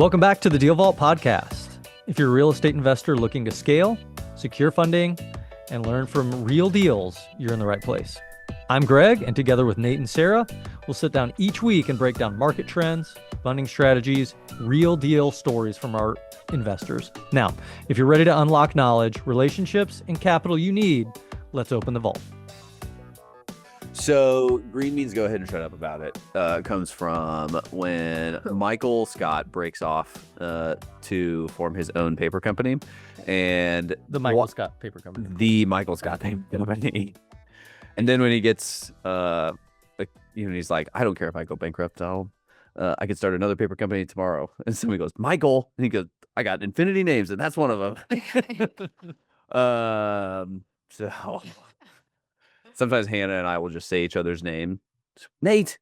Welcome back to the Deal Vault podcast. If you're a real estate investor looking to scale, secure funding, and learn from real deals, you're in the right place. I'm Greg, and together with Nate and Sarah, we'll sit down each week and break down market trends, funding strategies, real deal stories from our investors. Now, if you're ready to unlock knowledge, relationships, and capital you need, let's open the vault. So green means go ahead and shut up about it. Comes from when Michael Scott breaks off to form his own paper company, and The Michael Scott Paper Company. The Michael Scott Paper Company. And then when he gets, he's like, I don't care if I go bankrupt. I could start another paper company tomorrow. And somebody goes, Michael, and he goes, I got infinity names, and that's one of them. So. Sometimes Hannah and I will just say each other's name. Nate.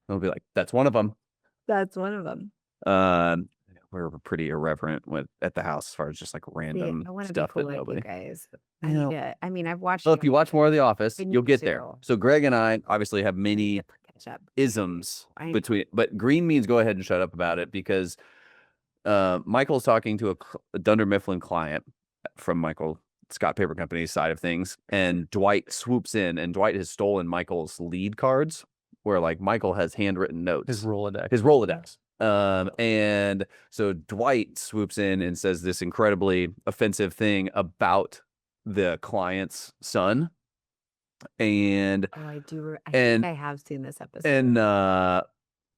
And we'll be like, that's one of them. That's one of them. We're pretty irreverent at the house as far as just like random I want to stuff be cool that like nobody. you guys. You know. I've watched. Well, if you watch more of The Office, We you'll need get there. to. So Greg and I obviously have many Catch up. isms I know. between, but green means go ahead and shut up about it because Michael's talking to a Dunder Mifflin client from Michael Scott Paper Company's side of things, and Dwight swoops in, and Dwight has stolen Michael's lead cards where like Michael has handwritten notes. His His Rolodex. And so Dwight swoops in and says this incredibly offensive thing about the client's son. And Oh, I do. I and- think I have seen this episode. and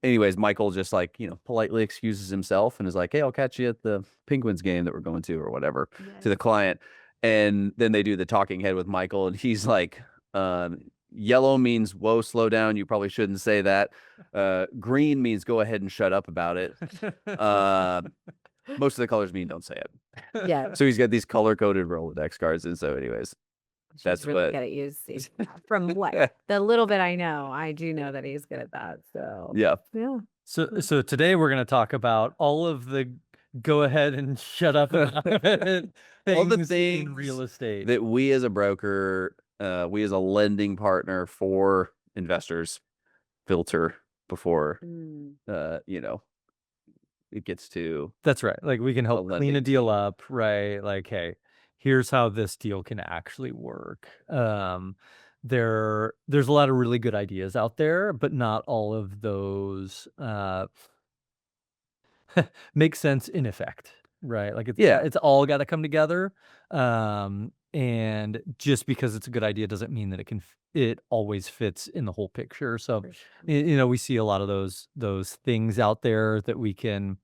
anyways, Michael just like, politely excuses himself and is like, hey, I'll catch you at the Penguins game that we're going to or whatever to the client. And then they do the talking head with Michael, and he's like, yellow means, whoa, slow down. You probably shouldn't say that. Green means go ahead and shut up about it. Most of the colors mean don't say it. Yeah. So he's got these color-coded Rolodex cards. And so anyways, She's that's really what- good at using. From what the little bit I know, I do know that he's good at that. So yeah. So today we're going to talk about all of the go ahead and shut up about it All the in things real estate. that we as a broker, we as a lending partner for investors filter before, it gets to. That's right. Like we can help lending clean a deal up, right? Like, hey, here's how this deal can actually work. There's a lot of really good ideas out there, but not all of those make sense in effect, right? Like it's all got to come together. And just because it's a good idea doesn't mean that it always fits in the whole picture. So, for sure. we see a lot of those things out there that we can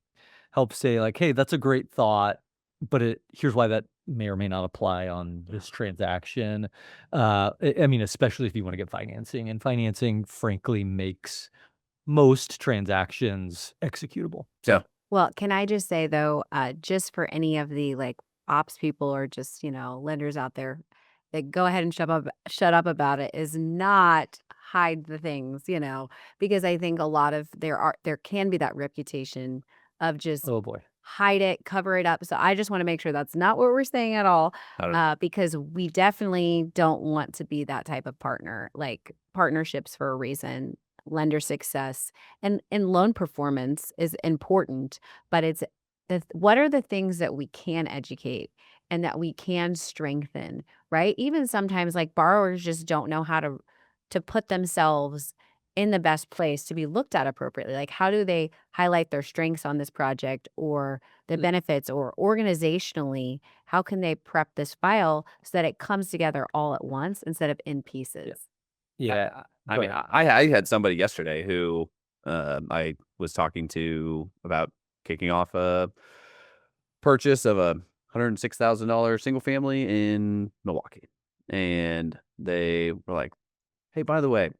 help say like, hey, that's a great thought, but here's why that may or may not apply on this transaction. I mean, especially if you want to get financing, and financing frankly makes most transactions executable. Yeah. Well, can I just say though, just for any of the like ops people or just lenders out there, that go ahead and shut up about it is not hide the things, because I think a lot of there can be that reputation of just Oh boy. hide it, cover it up. So I just want to make sure that's not what we're saying at all, because we definitely don't want to be that type of partner. Like partnerships for a reason, lender success and loan performance is important, but it's what are the things that we can educate and that we can strengthen, right? Even sometimes like borrowers just don't know how to put themselves in the best place to be looked at appropriately. Like how do they highlight their strengths on this project or the benefits, or organizationally, how can they prep this file so that it comes together all at once instead of in pieces? Yeah. I mean, I had somebody yesterday who I was talking to about kicking off a purchase of a $106,000 single family in Milwaukee. And they were like, hey, by the way,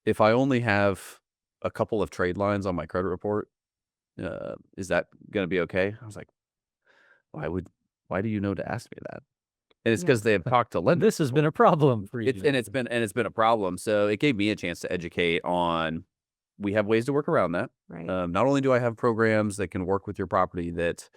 if I only have a couple of trade lines on my credit report, is that going to be okay? I was like, why do you know to ask me that? And it's because they have talked to lenders. This has been a problem for you. It's been a problem. So it gave me a chance to educate on, we have ways to work around that. Right. Not only do I have programs that can work with your property that,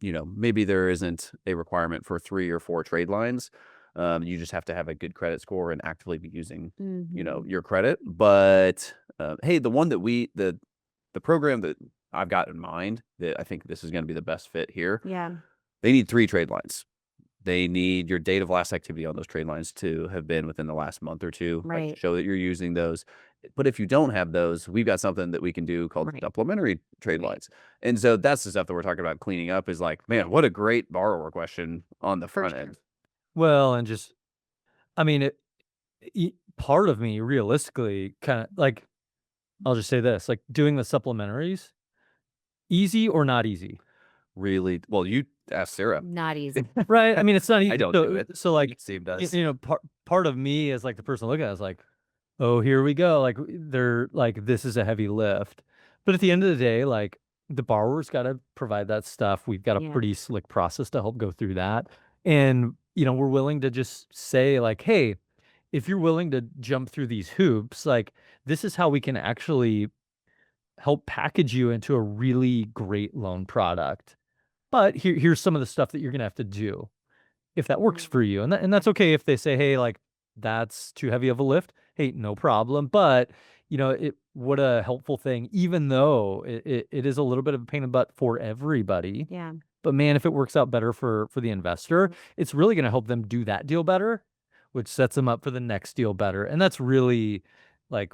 maybe there isn't a requirement for 3 or 4 trade lines. You just have to have a good credit score and actively be using, your credit. But hey, the one that the program that I've got in mind that I think this is going to be the best fit here. Yeah. They need 3 trade lines. They need your date of last activity on those trade lines to have been within the last month or 2, like, Right. show that you're using those. But if you don't have those, we've got something that we can do called Right. supplementary trade Right. lines. And so that's the stuff that we're talking about cleaning up is like, man, what a great borrower question on the For front sure. end. Well, and just, I mean, part of me realistically kind of like, I'll just say this, like doing the supplementaries, easy or not easy? Really, well, you asked Sarah. Not easy. Right. I mean, it's not easy. I don't so, do it. So like, Steve you, does. you know, part of me is like the person looking at it is like, oh, here we go. Like they're like, this is a heavy lift. But at the end of the day, like the borrower's got to provide that stuff. We've got a Yeah. pretty slick process to help go through that. And, you know, we're willing to just say like, hey, if you're willing to jump through these hoops, like this is how we can actually help package you into a really great loan product. But here's some of the stuff that you're gonna have to do if that works for you. And that's okay if they say, hey, like that's too heavy of a lift. Hey, no problem. But you know, what a helpful thing, even though it is a little bit of a pain in the butt for everybody. Yeah. But man, if it works out better for the investor, it's really gonna help them do that deal better, which sets them up for the next deal better. And that's really like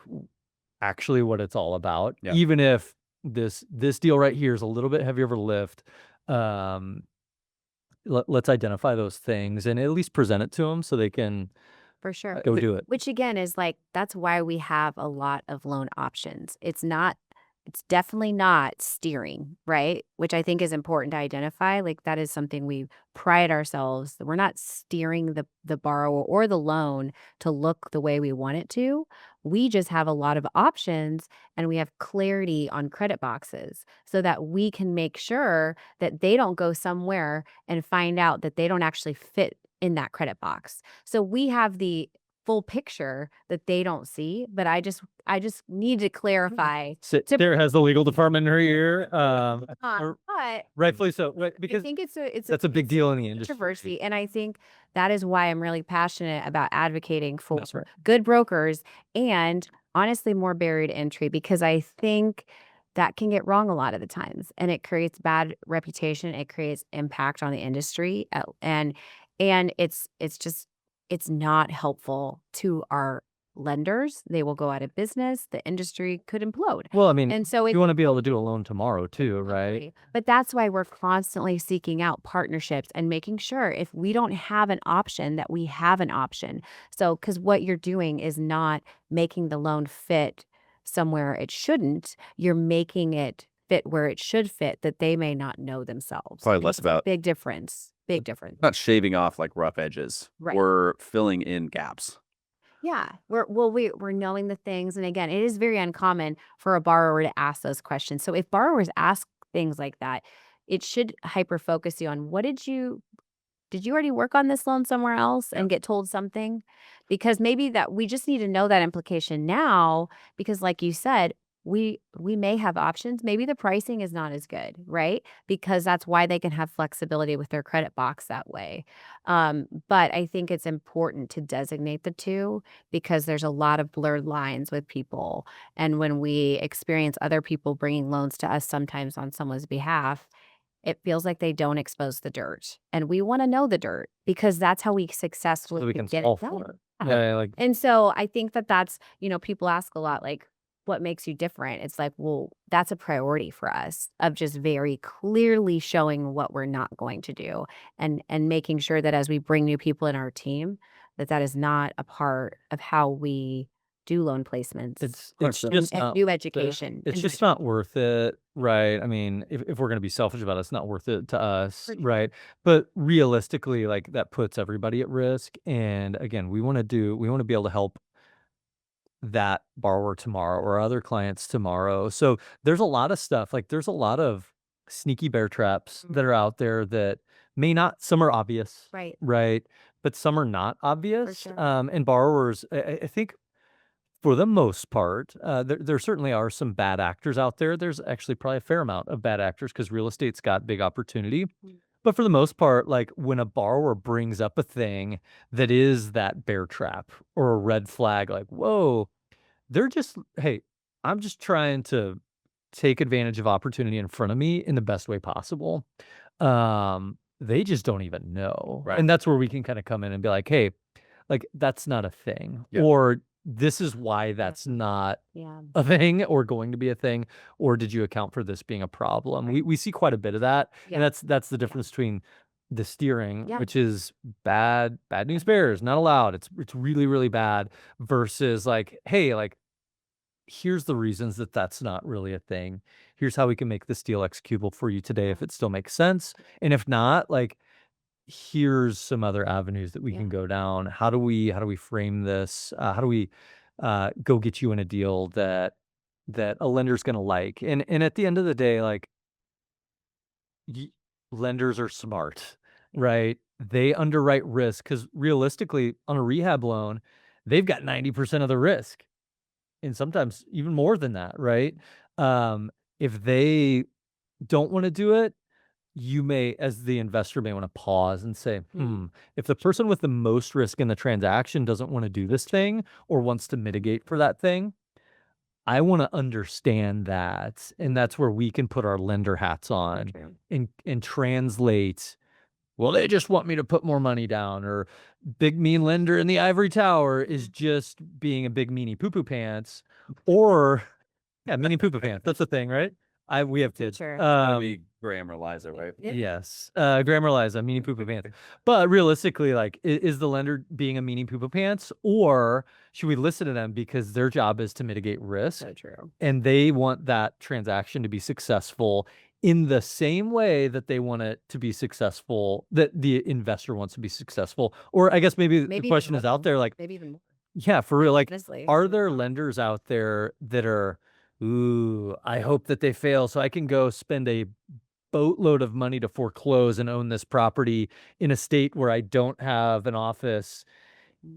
actually what it's all about. Yeah. Even if this deal right here is a little bit heavier of a lift, let's identify those things and at least present it to them so they can For sure. go do it. Which again is like, that's why we have a lot of loan options. It's definitely not steering, right? Which I think is important to identify. Like that is something we pride ourselves that we're not steering the borrower or the loan to look the way we want it to. We just have a lot of options and we have clarity on credit boxes so that we can make sure that they don't go somewhere and find out that they don't actually fit in that credit box. So we have the full picture that they don't see, but I just need to clarify. Sarah has the legal department in her ear, But rightfully so, right? I Because think that's a big deal in the industry. controversy, and I think that is why I'm really passionate about advocating for That's right. good brokers and honestly more barrier to entry, because I think that can get wrong a lot of the times and it creates bad reputation. It creates impact on the industry, and it's not helpful to our lenders. They will go out of business. The industry could implode. Well, I mean, And so you want to be able to do a loan tomorrow too, right? Exactly. But that's why we're constantly seeking out partnerships and making sure if we don't have an option that we have an option. So, because what you're doing is not making the loan fit somewhere it shouldn't, you're making it fit where it should fit that they may not know themselves. Probably And less it's a about- big difference. Big difference. Not shaving off like rough edges. Right. We're filling in gaps. Yeah, we're knowing the things, and again, it is very uncommon for a borrower to ask those questions. So if borrowers ask things like that, it should hyper focus you on did you already work on this loan somewhere else and get told something? Because maybe that we just need to know that implication now, because like you said, we may have options. Maybe the pricing is not as good, right? Because that's why they can have flexibility with their credit box that way. But I think it's important to designate the two because there's a lot of blurred lines with people. And when we experience other people bringing loans to us sometimes on someone's behalf, it feels like they don't expose the dirt. And we want to know the dirt because that's how we successfully So we can get solve it done. for it. Yeah, like And so I think that's, people ask a lot, like, what makes you different? It's like, well, that's a priority for us of just very clearly showing what we're not going to do and making sure that as we bring new people in our team, that is not a part of how we do loan placements. it's and just not new education. It's just not worth it, right? I mean, if we're going to be selfish about it, it's not worth it to us, For sure. right? But realistically, like that puts everybody at risk. And again, we want to be able to help that borrower tomorrow or other clients tomorrow. So there's a lot of stuff, like there's a lot of sneaky bear traps that are out there that may not, some are obvious, Right. right? But some are not obvious. sure. And borrowers, I think for the most part, there certainly are some bad actors out there. There's actually probably a fair amount of bad actors because real estate's got big opportunity. But for the most part, like when a borrower brings up a thing that is that bear trap or a red flag, like, whoa, hey, I'm just trying to take advantage of opportunity in front of me in the best way possible. They just don't even know. Right. And that's where we can kind of come in and be like, hey, like that's not a thing. Yeah. Or this is why that's not a thing or going to be a thing. Or did you account for this being a problem? We see quite a bit of that. And that's the difference between the steering, which is bad news bears, not allowed. It's really, really bad, versus like, hey, like, here's the reasons that that's not really a thing. Here's how we can make this deal executable for you today if it still makes sense. And if not, like, here's some other avenues that we can go down. How do we frame this? How do we go get you in a deal that a lender's going to like? And at the end of the day, like, lenders are smart, right? They underwrite risk because realistically, on a rehab loan, they've got 90% of the risk, and sometimes even more than that, right? If they don't want to do it, you may, as the investor, may want to pause and say, if the person with the most risk in the transaction doesn't want to do this thing or wants to mitigate for that thing, I want to understand that. And that's where we can put our lender hats on and translate. Well, they just want me to put more money down, or big mean lender in the ivory tower is just being a big meanie poo-poo pants, or meanie poo-poo pants. That's the thing, right? We have kids. Sure. Be Graham or Liza, right? Yes. Graham or Liza, meanie poo-poo pants. But realistically, like, is the lender being a meanie poo-poo pants, or should we listen to them because their job is to mitigate risk? So true. And they want that transaction to be successful in the same way that they want it to be successful, that the investor wants to be successful. Or I guess maybe the question is out there, like, maybe even more. yeah, for real. Like, Honestly. are there lenders out there that are, ooh, I hope that they fail so I can go spend a boatload of money to foreclose and own this property in a state where I don't have an office?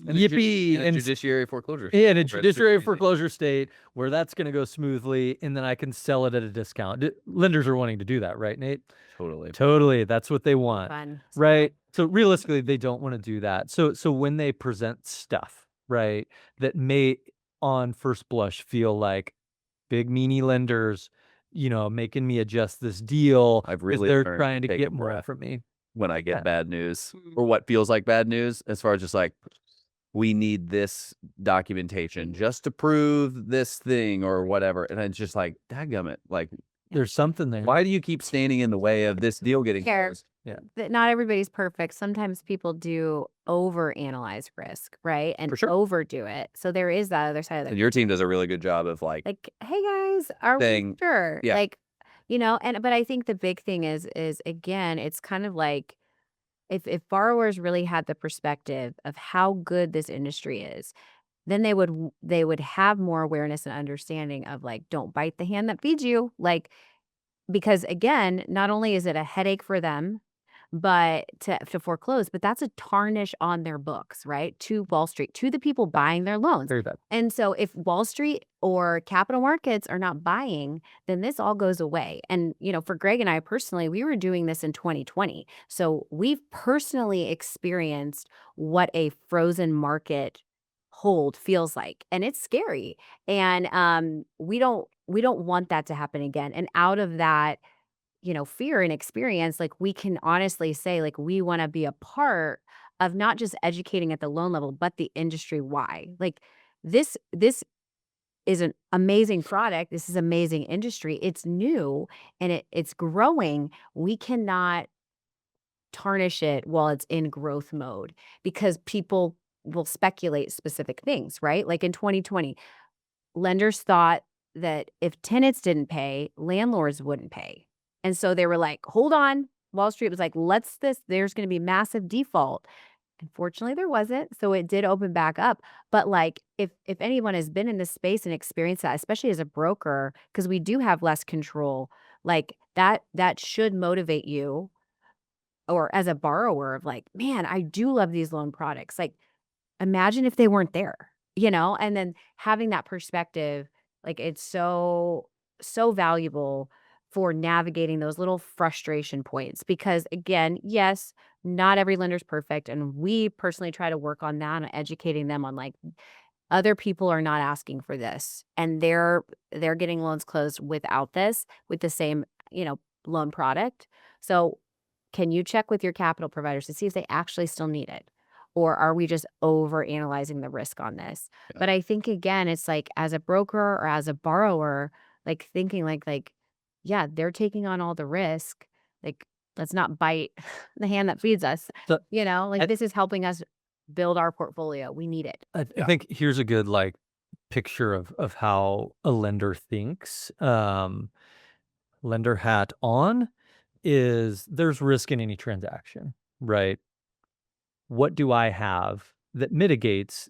Yippee! In a judiciary foreclosure. Yeah, in a judiciary foreclosure state where that's going to go smoothly, and then I can sell it at a discount. Lenders are wanting to do that, right, Nate? Totally. That's what they want, Fun. right? So realistically, they don't want to do that. So when they present stuff, right, that may on first blush feel like big meanie lenders, making me adjust this deal, I've really they're learned trying to take a get more breath from me. when I get bad news, or what feels like bad news, as far as just like, we need this documentation just to prove this thing or whatever. And it's just like, dadgummit, like, There's something there. why do you keep standing in the way of this deal getting closed? Yeah. That not everybody's perfect. Sometimes people do overanalyze risk, right? And For sure. overdo it. So there is that other side of And the your team does a really good job of like hey guys, are we saying, sure? yeah. Like, but I think the big thing is again, it's kind of like if borrowers really had the perspective of how good this industry is, then they would have more awareness and understanding of like, don't bite the hand that feeds you. Like, because again, not only is it a headache for them, but to foreclose, but that's a tarnish on their books, right? To Wall Street, to the people buying their loans. Very bad. And so if Wall Street or capital markets are not buying, then this all goes away. And, for Greg and I personally, we were doing this in 2020. So we've personally experienced what a frozen market hold feels like. And it's scary. And we don't want that to happen again. And out of that, fear and experience, like, we can honestly say, like, we want to be a part of not just educating at the loan level, but the industry wide. Like, this is an amazing product. This is amazing industry. It's new and it's growing. We cannot tarnish it while it's in growth mode, because people will speculate specific things, right? Like in 2020, lenders thought that if tenants didn't pay, landlords wouldn't pay. And so they were like, hold on. Wall Street was like, there's going to be massive default. Unfortunately, there wasn't. So it did open back up. But like, if anyone has been in this space and experienced that, especially as a broker, because we do have less control, like that should motivate you, or as a borrower, of like, man, I do love these loan products. Like, imagine if they weren't there, and then having that perspective, like, it's so valuable for navigating those little frustration points. Because again, yes, not every lender's perfect. And we personally try to work on that and educating them on like other people are not asking for this, and they're getting loans closed without this, with the same, loan product. So can you check with your capital providers to see if they actually still need it? Or are we just over analyzing the risk on this? Yeah. But I think again, it's like as a broker or as a borrower, like thinking yeah, they're taking on all the risk. Like, let's not bite the hand that feeds us. So I, This is helping us build our portfolio. We need it. I Yeah. think here's a good like picture of how a lender thinks. Lender hat on is there's risk in any transaction, right? What do I have that mitigates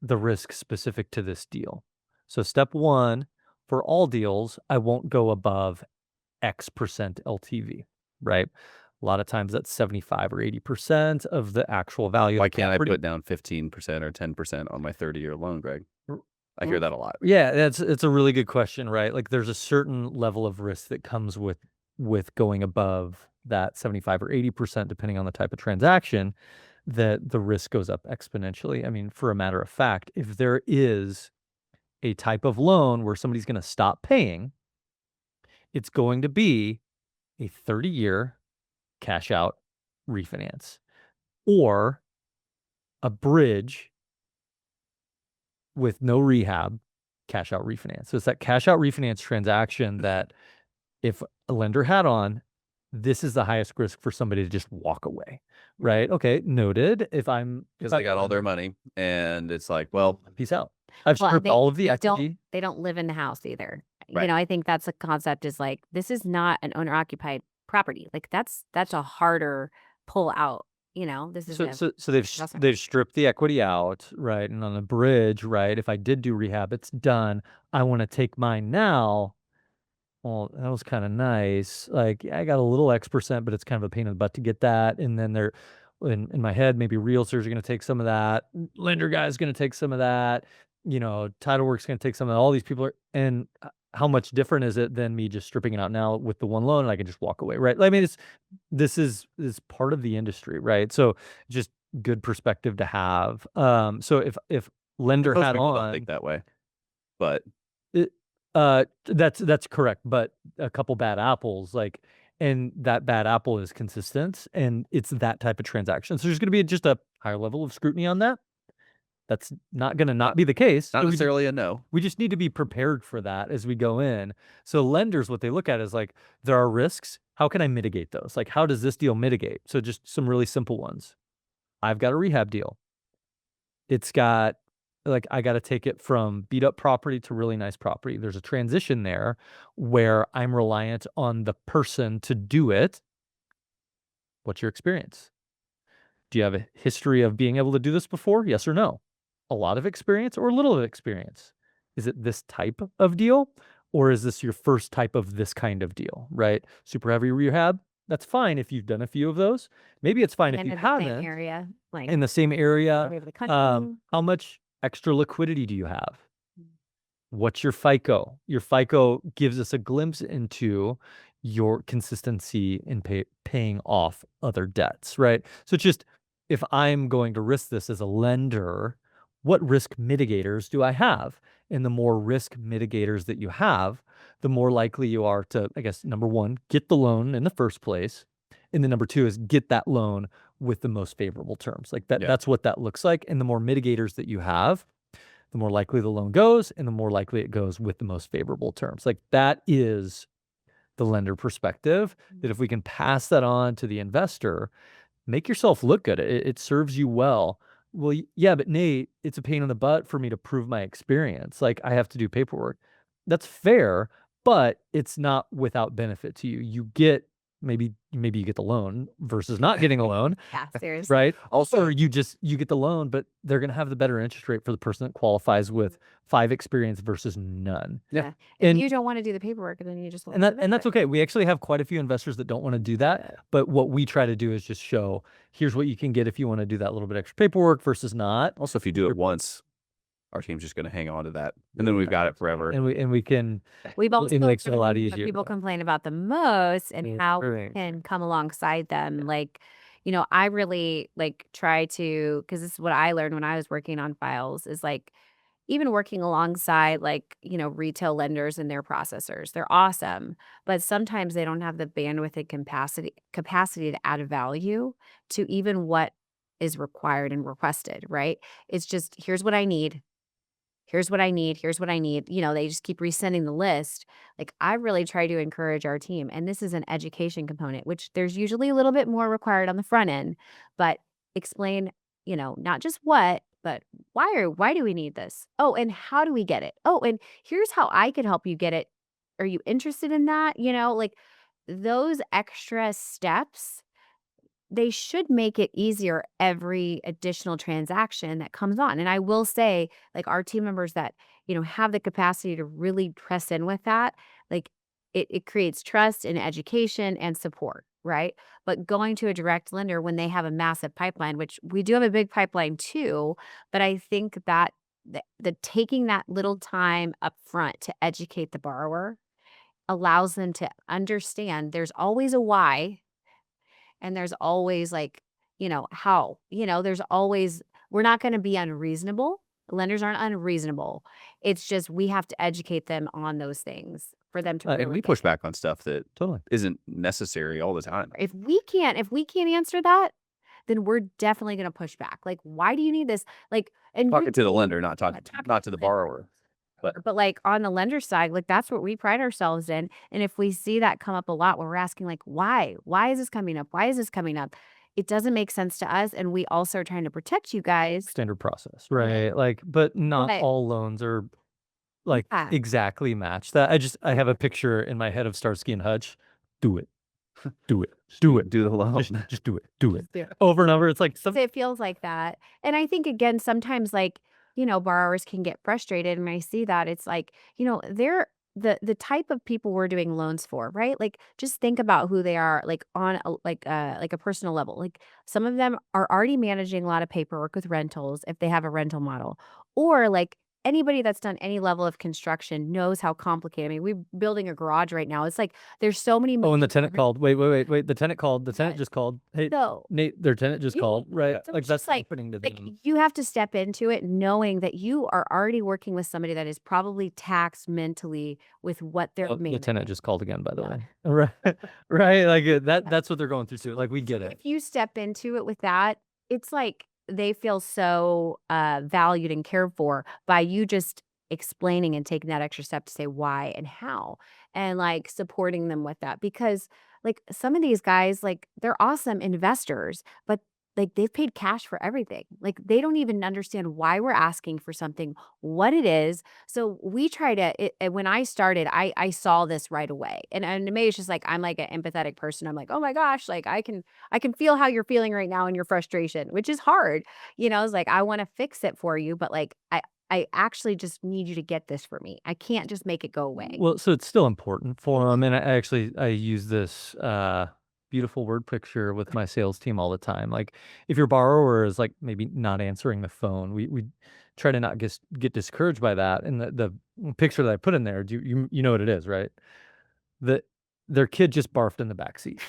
the risk specific to this deal? So step one, for all deals, I won't go above X% LTV, right? A lot of times that's 75 or 80% of the actual value Why of the can't I property. put down 15% or 10% on my 30-year loan, Greg? I hear that a lot. Yeah, it's a really good question, right? Like there's a certain level of risk that comes with going above that 75 or 80%, depending on the type of transaction, that the risk goes up exponentially. I mean, for a matter of fact, if there is a type of loan where somebody's going to stop paying, it's going to be a 30-year cash out refinance or a bridge with no rehab cash out refinance. So it's that cash out refinance transaction that if a lender had on, this is the highest risk for somebody to just walk away, right? Okay, noted. Because they got all their money and it's like, well, peace out. I've Well, stripped all of the equity. they don't live in the house either. Right. I think that's the concept is like, this is not an owner occupied property. Like that's a harder pull out, this is So they've stripped the equity out, right? And on the bridge, right? If I did do rehab, it's done. I want to take mine now. Well, that was kind of nice. Like I got a little X%, but it's kind of a pain in the butt to get that. And then they're in my head, maybe realtors are going to take some of that. Lender guy is going to take some of that. Title work's going to take some of that. All these people are, and how much different is it than me just stripping it out now with the one loan and I can just walk away, right? I mean, this is part of the industry, right? So just good perspective to have. So if lender most had people don't on, think that way, but that's correct, but a couple bad apples, like, and that bad apple is consistent, and it's that type of transaction. So there's going to be just a higher level of scrutiny on that. That's not going to not be the case. not So necessarily a no. we just need to be prepared for that as we go in. So lenders, what they look at is like, there are risks. How can I mitigate those? Like, how does this deal mitigate? So just some really simple ones. I've got a rehab deal. It's got I got to take it from beat up property to really nice property. There's a transition there where I'm reliant on the person to do it. What's your experience? Do you have a history of being able to do this before? Yes or no? A lot of experience or a little of experience? Is it this type of deal or is this your first type of this kind of deal, right? Super heavy rehab. That's fine if you've done a few of those. Maybe it's fine if you haven't. Area, like In the same area. area of the country. How much extra liquidity do you have? What's your FICO? Your FICO gives us a glimpse into your consistency in paying off other debts, right? So it's just, if I'm going to risk this as a lender, what risk mitigators do I have? And the more risk mitigators that you have, the more likely you are to, I guess, number one, get the loan in the first place. And then number two is get that loan with the most favorable terms. Like that, Yeah. that's what that looks like. And the more mitigators that you have, the more likely the loan goes and the more likely it goes with the most favorable terms. Like that is the lender perspective, that if we can pass that on to the investor, make yourself look good. It serves you well. Well, yeah, but Nate, it's a pain in the butt for me to prove my experience. Like I have to do paperwork. That's fair, but it's not without benefit to you. You get maybe you get the loan versus not getting a loan, Yeah, seriously. right? Also, Or you get the loan, but they're going to have the better interest rate for the person that qualifies with 5 experience versus none. Yeah. And If you don't want to do the paperwork, then you just and that's okay. We actually have quite a few investors that don't want to do that. But what we try to do is just show, here's what you can get if you want to do that little bit extra paperwork versus not. also, if you do it once, our team's just going to hang on to that, and then we've got it forever. And we can. We've also it makes it a lot what easier. people complain about the most and how we can come alongside them. Like, I really try to, because this is what I learned when I was working on files, is like, even working alongside like, retail lenders and their processors. They're awesome, but sometimes they don't have the bandwidth and capacity to add value to even what is required and requested, right? It's just, here's what I need. Here's what I need. Here's what I need. They just keep resending the list. Like, I really try to encourage our team, and this is an education component, which there's usually a little bit more required on the front end, but explain, not just what, but why do we need this? Oh, and how do we get it? Oh, and here's how I could help you get it. Are you interested in that? Like those extra steps, they should make it easier every additional transaction that comes on. And I will say, like, our team members that, have the capacity to really press in with that, like it creates trust and education and support, right? But going to a direct lender when they have a massive pipeline, which we do have a big pipeline too, but I think that the taking that little time up front to educate the borrower allows them to understand there's always a why, and there's always like, how, there's always, we're not going to be unreasonable. Lenders aren't unreasonable. It's just we have to educate them on those things for them to and really we get push it. back on stuff that Totally. isn't necessary all the time. If we can't answer that, then we're definitely going to push back. Like, why do you need this? Like, and Talking to the lender, not talking to the to the lender. borrower. But like on the lender side, like that's what we pride ourselves in. And if we see that come up a lot where we're asking like, why is this coming up? Why is this coming up? It doesn't make sense to us. And we also are trying to protect you guys. Standard process, right? Like, but not But- all loans are like Yeah. exactly match that. I have a picture in my head of Starsky and Hutch. Do it. Do it. Do it. Do the loan. Just do it. Do it. Just do it. Over and over. It's like It feels like that. And I think, again, sometimes like, borrowers can get frustrated. And I see that it's like, they're the type of people we're doing loans for, right? Like, just think about who they are, like on a personal level. Like, some of them are already managing a lot of paperwork with rentals if they have a rental model, or like anybody that's done any level of construction knows how complicated. I mean, we're building a garage right now. It's like there's so many. oh, and the tenant called. Wait. The tenant called. The tenant just called. Hey, So Nate, their tenant just Yeah. called. Right. So Like it's that's just like- happening to like them. you have to step into it knowing that you are already working with somebody that is probably taxed mentally with what they're Oh, the managing. tenant just called again, by the Yeah. way. Right. Right. Like that's what they're going through too. Like we get it. If you step into it with that, it's like they feel so valued and cared for by you just explaining and taking that extra step to say why and how, and like supporting them with that. Because like some of these guys, like they're awesome investors, but like they've paid cash for everything. Like they don't even understand why we're asking for something, what it is. So we try to, when I started, I saw this right away. And to me, it's just like, I'm like an empathetic person. I'm like, oh my gosh, like I can feel how you're feeling right now in your frustration, which is hard. It's like, I want to fix it for you, but like, I actually just need you to get this for me. I can't just make it go away. Well, so it's still important for them. And I use this beautiful word picture with my sales team all the time. Like if your borrower is like maybe not answering the phone, we try to not get discouraged by that. And the picture that I put in there, you know what it is, right? That their kid just barfed in the backseat.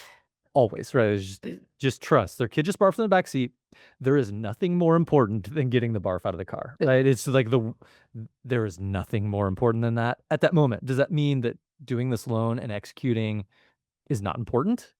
Always, right? It's just trust. Their kid just barfed in the backseat. There is nothing more important than getting the barf out of the car, right? It's like there is nothing more important than that at that moment. Does that mean that doing this loan and executing is not important?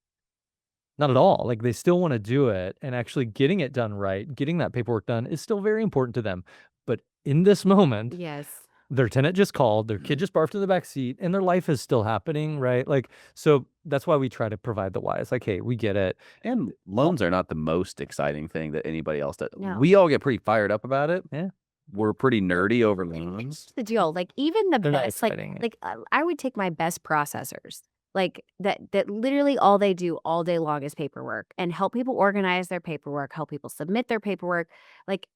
Not at all. Like they still want to do it, and actually getting it done right, getting that paperwork done is still very important to them. But in this moment, Yes. their tenant just called, their kid just barfed in the back seat, and their life is still happening, right? Like, so that's why we try to provide the why. It's like, hey, we get it. And loans are not the most exciting thing that anybody else does. No. We all get pretty fired up about it. Yeah. We're pretty nerdy over It's loans. the deal. Like even the They're not best, like exciting. I would take my best processors, like that literally all they do all day long is paperwork, and help people organize their paperwork, help people submit their paperwork. Like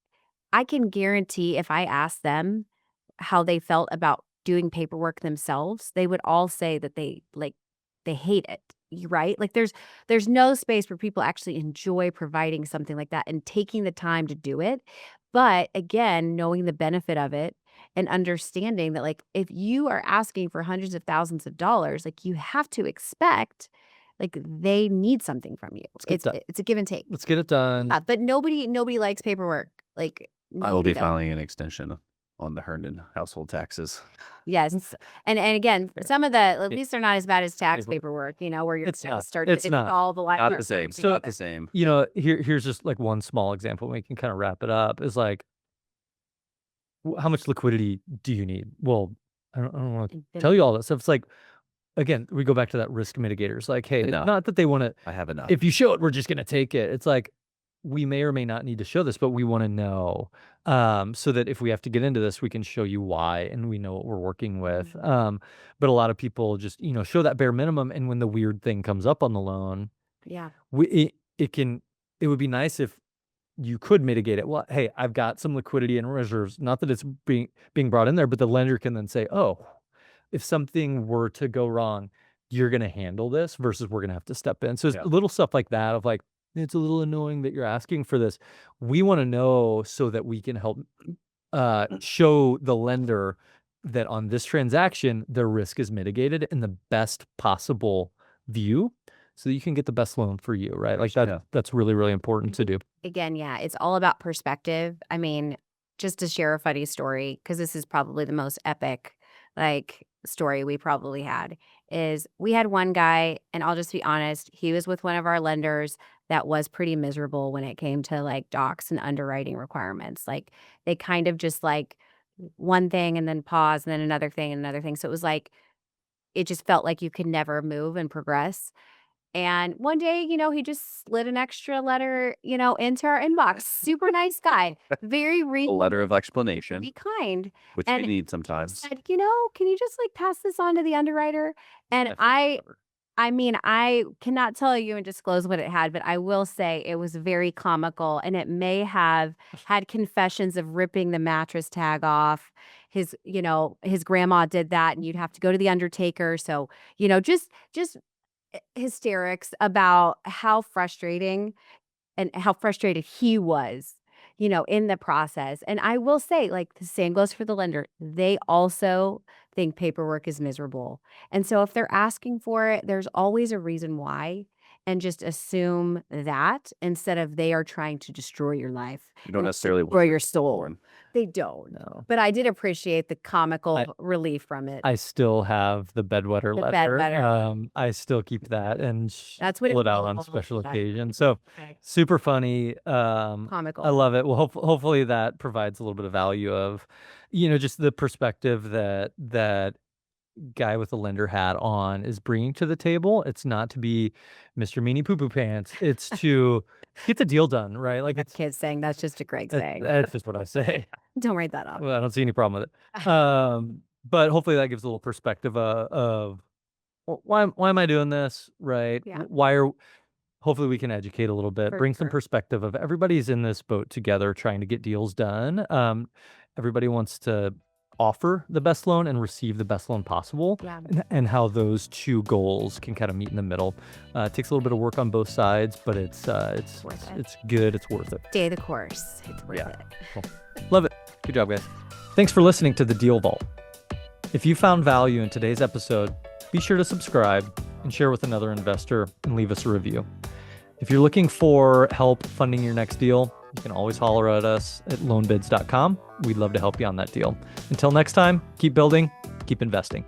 I can guarantee if I asked them how they felt about doing paperwork themselves, they would all say that they hate it. Right? Like there's no space where people actually enjoy providing something like that and taking the time to do it. But again, knowing the benefit of it and understanding that like if you are asking for hundreds of thousands of dollars, like you have to expect like they need something from you. get done. It's a give and take. Let's get it done. But nobody likes paperwork. Like I will be nobody does. filing an extension on the Herndon household taxes. Yes. And again, some of the, at least they're not as bad as tax paperwork, where you're It's not. start It's it's not. all the Not the same. So- Not the same. Here's just like one small example. We can kind of wrap it up. Is like, how much liquidity do you need? Well, I don't want to tell you all that stuff. It's like, again, we go back to that risk mitigators. Like, hey, Enough. not that they want to. I have enough. If you show it, we're just going to take it. It's like, we may or may not need to show this, but we want to know, so that if we have to get into this, we can show you why and we know what we're working with. But a lot of people just, show that bare minimum. And when the weird thing comes up on the loan, Yeah. it would be nice if you could mitigate it. Well, hey, I've got some liquidity and reserves. Not that it's being brought in there, but the lender can then say, oh, if something were to go wrong, you're going to handle this versus we're going to have to step in. So it's little stuff like that of like, it's a little annoying that you're asking for this. We want to know so that we can help show the lender that on this transaction, the risk is mitigated in the best possible view so that you can get the best loan for you, right? Like that's really, really important to do. Again, yeah, it's all about perspective. I mean, just to share a funny story, because this is probably the most epic story we probably had, is we had one guy, and I'll just be honest, he was with one of our lenders that was pretty miserable when it came to docs and underwriting requirements. They kind of just one thing and then pause and then another thing and another thing. So it was it just felt like you could never move and progress. And one day, he just slid an extra letter, into our inbox. Super nice guy. Very A reasonable. letter of explanation, Be kind. which and we need sometimes. Said, can you just pass this on to the underwriter? And I mean, I cannot tell you and disclose what it had, but I will say it was very comical, and it may have had confessions of ripping the mattress tag off. His grandma did that, and you'd have to go to the undertaker. So, just hysterics about how frustrating and how frustrated he was, in the process. And I will say, the same goes for the lender. They also think paperwork is miserable. And so if they're asking for it, there's always a reason why. And just assume that instead of they are trying to destroy your life. You don't necessarily destroy your soul. for 'em. They don't. No. But I did appreciate the comical relief from it. I still have the bedwetter The letter. bedwetter. I still keep that and That's what pull it it out on was. special Okay. occasions. So Okay. super funny. Comical. I love it. Well, hopefully that provides a little bit of value of, just the perspective that guy with the lender hat on is bringing to the table. It's not to be Mr. Meanie Poo Poo Pants. It's to get the deal done, right? Like it's Kids saying that's just a Greg saying. that's just what I say. Don't write that off. Well, I don't see any problem with it. But hopefully that gives a little perspective of why am I doing this, right? Yeah. Hopefully we can educate a little bit, For bring some sure. perspective of everybody's in this boat together trying to get deals done. Everybody wants to offer the best loan and receive the best loan possible, Yeah. and how those two goals can kind of meet in the middle. It takes a little bit of work on both sides, but it's Worth it. it's good. It's worth it. Stay the course. It's worth Yeah. it. Love it. Good job, guys. Thanks for listening to The Deal Vault. If you found value in today's episode, be sure to subscribe and share with another investor and leave us a review. If you're looking for help funding your next deal, you can always holler at us at loanbids.com. We'd love to help you on that deal. Until next time, keep building, keep investing.